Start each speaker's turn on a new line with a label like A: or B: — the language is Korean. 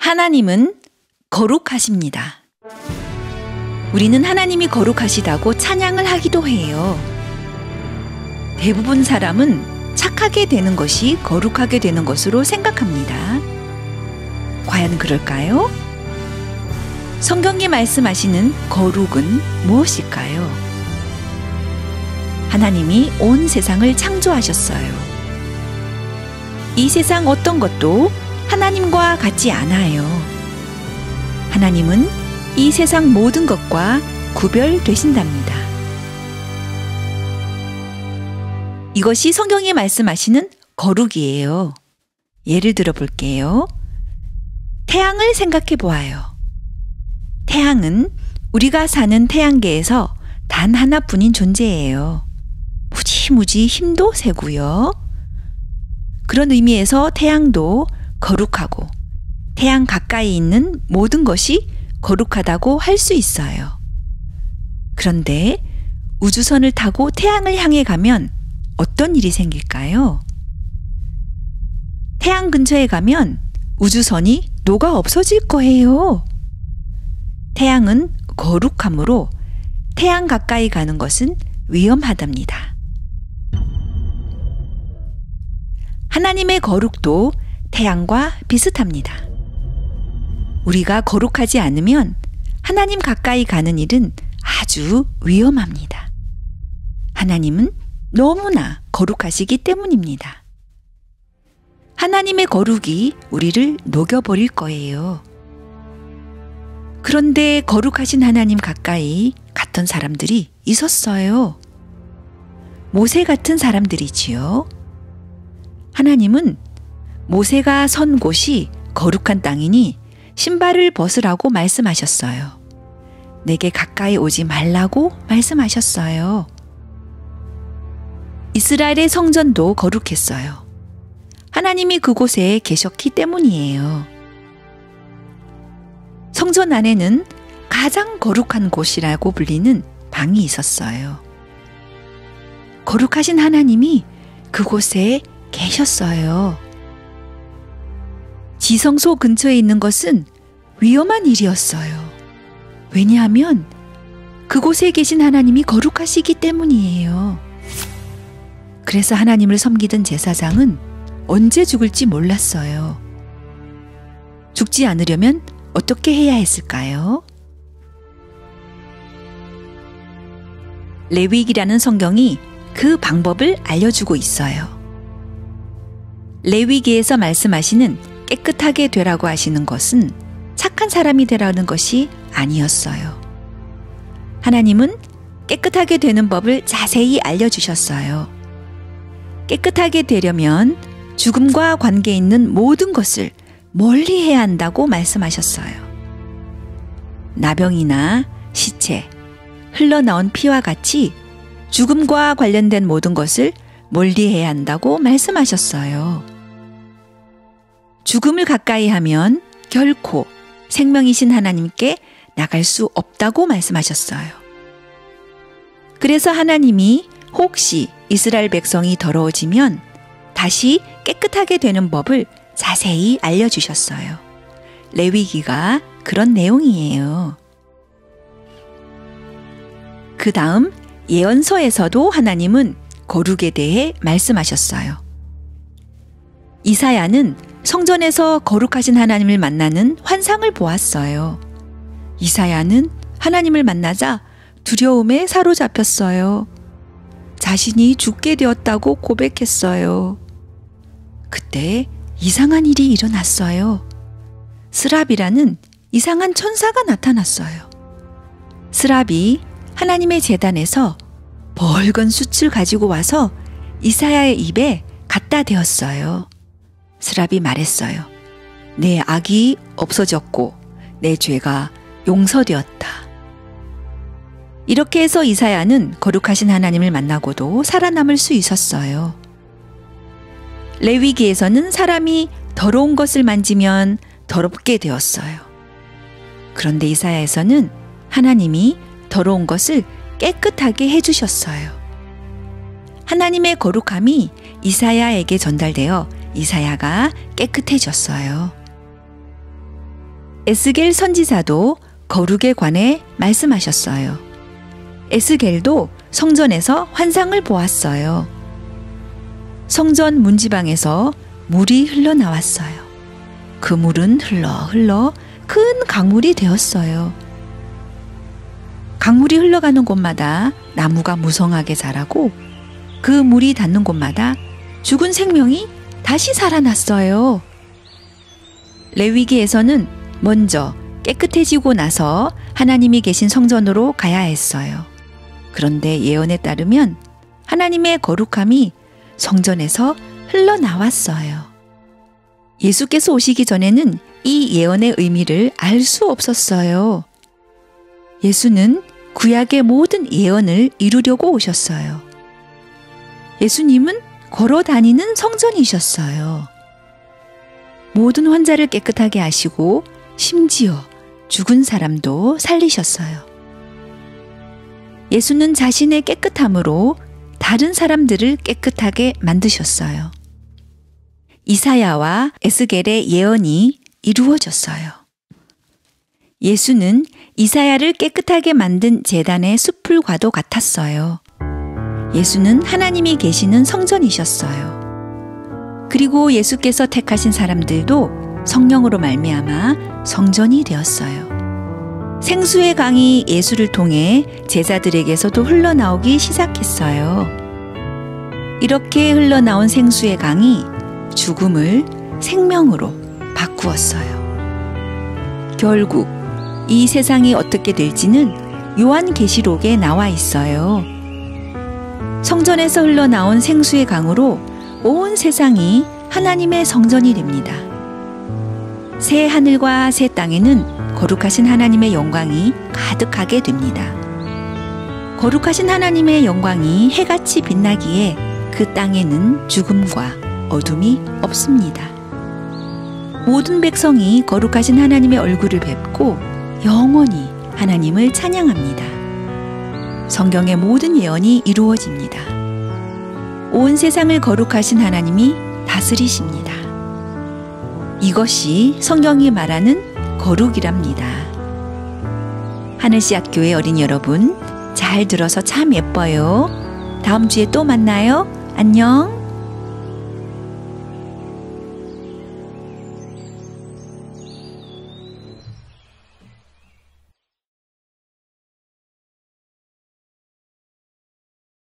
A: 하나님은 거룩하십니다. 우리는 하나님이 거룩하시다고 찬양을 하기도 해요. 대부분 사람은 착하게 되는 것이 거룩하게 되는 것으로 생각합니다. 과연 그럴까요? 성경이 말씀하시는 거룩은 무엇일까요? 하나님이 온 세상을 창조하셨어요. 이 세상 어떤 것도 하나님과 같지 않아요. 하나님은 이 세상 모든 것과 구별되신답니다. 이것이 성경이 말씀하시는 거룩이에요. 예를 들어 볼게요. 태양을 생각해 보아요. 태양은 우리가 사는 태양계에서 단 하나뿐인 존재예요. 무지무지 힘도 세고요. 그런 의미에서 태양도 거룩하고 태양 가까이 있는 모든 것이 거룩하다고 할 수 있어요. 그런데 우주선을 타고 태양을 향해 가면 어떤 일이 생길까요? 태양 근처에 가면 우주선이 녹아 없어질 거예요. 태양은 거룩하므로 태양 가까이 가는 것은 위험하답니다. 하나님의 거룩도 태양과 비슷합니다. 우리가 거룩하지 않으면 하나님 가까이 가는 일은 아주 위험합니다. 하나님은 너무나 거룩하시기 때문입니다. 하나님의 거룩이 우리를 녹여버릴 거예요. 그런데 거룩하신 하나님 가까이 갔던 사람들이 있었어요. 모세 같은 사람들이지요. 하나님은 모세가 선 곳이 거룩한 땅이니 신발을 벗으라고 말씀하셨어요. 내게 가까이 오지 말라고 말씀하셨어요. 이스라엘의 성전도 거룩했어요. 하나님이 그곳에 계셨기 때문이에요. 성전 안에는 가장 거룩한 곳이라고 불리는 방이 있었어요. 거룩하신 하나님이 그곳에 계셨어요. 지성소 근처에 있는 것은 위험한 일이었어요. 왜냐하면 그곳에 계신 하나님이 거룩하시기 때문이에요. 그래서 하나님을 섬기던 제사장은 언제 죽을지 몰랐어요. 죽지 않으려면 어떻게 해야 했을까요? 레위기라는 성경이 그 방법을 알려주고 있어요. 레위기에서 말씀하시는 깨끗하게 되라고 하시는 것은 착한 사람이 되라는 것이 아니었어요. 하나님은 깨끗하게 되는 법을 자세히 알려주셨어요. 깨끗하게 되려면 죽음과 관계 있는 모든 것을 멀리 해야 한다고 말씀하셨어요. 나병이나 시체, 흘러나온 피와 같이 죽음과 관련된 모든 것을 멀리 해야 한다고 말씀하셨어요. 죽음을 가까이 하면 결코 생명이신 하나님께 나갈 수 없다고 말씀하셨어요. 그래서 하나님이 혹시 이스라엘 백성이 더러워지면 다시 깨끗하게 되는 법을 자세히 알려주셨어요. 레위기가 그런 내용이에요. 그 다음 예언서에서도 하나님은 거룩에 대해 말씀하셨어요. 이사야는 성전에서 거룩하신 하나님을 만나는 환상을 보았어요. 이사야는 하나님을 만나자 두려움에 사로잡혔어요. 자신이 죽게 되었다고 고백했어요. 그때 이상한 일이 일어났어요. 스랍이라는 이상한 천사가 나타났어요. 스랍이 하나님의 제단에서 벌건 숯을 가지고 와서 이사야의 입에 갖다 대었어요. 스랍이 말했어요. 내 악이 없어졌고 내 죄가 용서되었다. 이렇게 해서 이사야는 거룩하신 하나님을 만나고도 살아남을 수 있었어요. 레위기에서는 사람이 더러운 것을 만지면 더럽게 되었어요. 그런데 이사야에서는 하나님이 더러운 것을 깨끗하게 해주셨어요. 하나님의 거룩함이 이사야에게 전달되어 이사야가 깨끗해졌어요. 에스겔 선지자도 거룩에 관해 말씀하셨어요. 에스겔도 성전에서 환상을 보았어요. 성전 문지방에서 물이 흘러나왔어요. 그 물은 흘러 큰 강물이 되었어요. 강물이 흘러가는 곳마다 나무가 무성하게 자라고 그 물이 닿는 곳마다 죽은 생명이 다시 살아났어요. 레위기에서는 먼저 깨끗해지고 나서 하나님이 계신 성전으로 가야 했어요. 그런데 예언에 따르면 하나님의 거룩함이 성전에서 흘러나왔어요. 예수께서 오시기 전에는 이 예언의 의미를 알 수 없었어요. 예수는 구약의 모든 예언을 이루려고 오셨어요. 예수님은 걸어 다니는 성전이셨어요. 모든 환자를 깨끗하게 하시고 심지어 죽은 사람도 살리셨어요. 예수는 자신의 깨끗함으로 다른 사람들을 깨끗하게 만드셨어요. 이사야와 에스겔의 예언이 이루어졌어요. 예수는 이사야를 깨끗하게 만든 제단의 숯불과도 같았어요. 예수는 하나님이 계시는 성전이셨어요. 그리고 예수께서 택하신 사람들도 성령으로 말미암아 성전이 되었어요. 생수의 강이 예수를 통해 제자들에게서도 흘러나오기 시작했어요. 이렇게 흘러나온 생수의 강이 죽음을 생명으로 바꾸었어요. 결국 이 세상이 어떻게 될지는 요한계시록에 나와 있어요. 성전에서 흘러나온 생수의 강으로 온 세상이 하나님의 성전이 됩니다. 새 하늘과 새 땅에는 거룩하신 하나님의 영광이 가득하게 됩니다. 거룩하신 하나님의 영광이 해같이 빛나기에 그 땅에는 죽음과 어둠이 없습니다. 모든 백성이 거룩하신 하나님의 얼굴을 뵙고 영원히 하나님을 찬양합니다. 성경의 모든 예언이 이루어집니다. 온 세상을 거룩하신 하나님이 다스리십니다. 이것이 성경이 말하는 거룩이랍니다. 하늘씨앗교회 어린이 여러분, 잘 들어서 참 예뻐요. 다음 주에 또 만나요. 안녕.